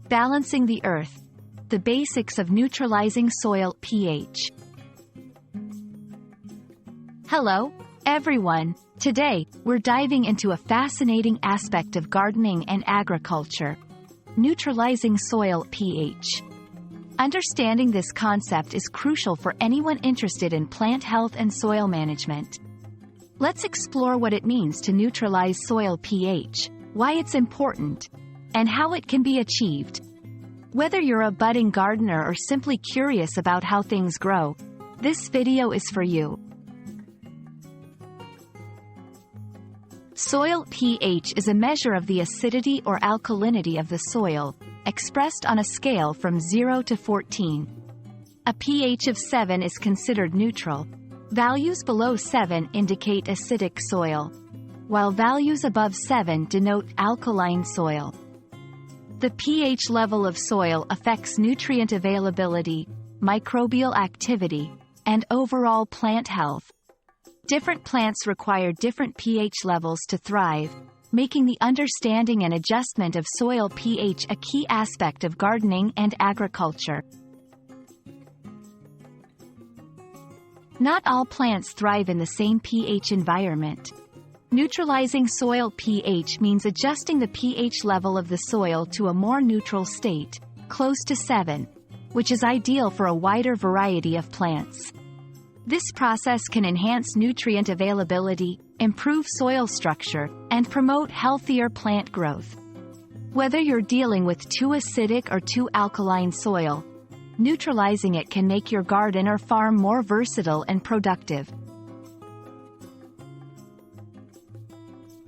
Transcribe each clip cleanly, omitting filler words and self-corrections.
Balancing the earth. The basics of neutralizing soil pH. Hello, everyone. Today, we're diving into a fascinating aspect of gardening and agriculture: neutralizing soil pH. Understanding this concept is crucial for anyone interested in plant health and soil management. Let's explore what it means to neutralize soil pH, why it's important, and how it can be achieved. Whether you're a budding gardener or simply curious about how things grow, this video is for you. Soil pH is a measure of the acidity or alkalinity of the soil, expressed on a scale from 0 to 14. A pH of 7 is considered neutral. Values below 7 indicate acidic soil, while values above 7 denote alkaline soil. The pH level of soil affects nutrient availability, microbial activity, and overall plant health. Different plants require different pH levels to thrive, making the understanding and adjustment of soil pH a key aspect of gardening and agriculture. Not all plants thrive in the same pH environment. Neutralizing soil pH means adjusting the pH level of the soil to a more neutral state, close to 7, which is ideal for a wider variety of plants. This process can enhance nutrient availability, improve soil structure, and promote healthier plant growth. Whether you're dealing with too acidic or too alkaline soil, neutralizing it can make your garden or farm more versatile and productive.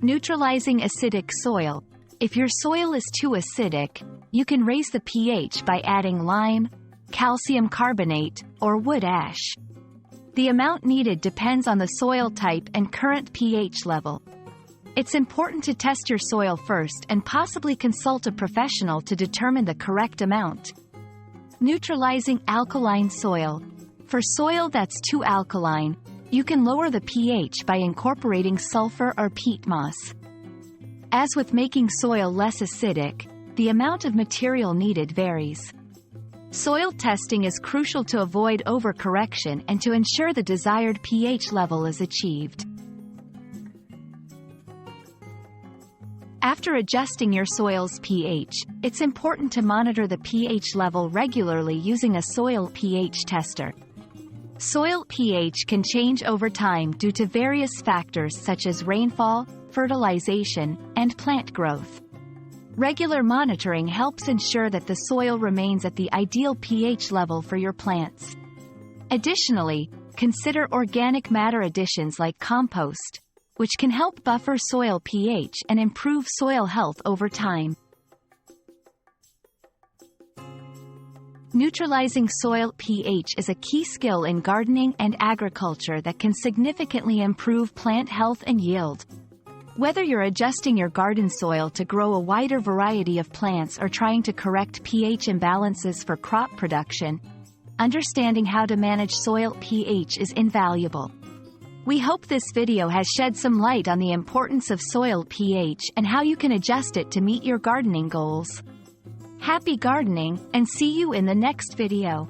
Neutralizing acidic soil. If your soil is too acidic, you can raise the pH by adding lime, calcium carbonate, or wood ash. The amount needed depends on the soil type and current pH level. It's important to test your soil first and possibly consult a professional to determine the correct amount. Neutralizing alkaline soil. For soil that's too alkaline, you can lower the pH by incorporating sulfur or peat moss. As with making soil less acidic, the amount of material needed varies. Soil testing is crucial to avoid overcorrection and to ensure the desired pH level is achieved. After adjusting your soil's pH, it's important to monitor the pH level regularly using a soil pH tester. Soil pH can change over time due to various factors such as rainfall, fertilization, and plant growth. Regular monitoring helps ensure that the soil remains at the ideal pH level for your plants. Additionally, consider organic matter additions like compost, which can help buffer soil pH and improve soil health over time. Neutralizing soil pH is a key skill in gardening and agriculture that can significantly improve plant health and yield. Whether you're adjusting your garden soil to grow a wider variety of plants or trying to correct pH imbalances for crop production, understanding how to manage soil pH is invaluable. We hope this video has shed some light on the importance of soil pH and how you can adjust it to meet your gardening goals. Happy gardening, and see you in the next video.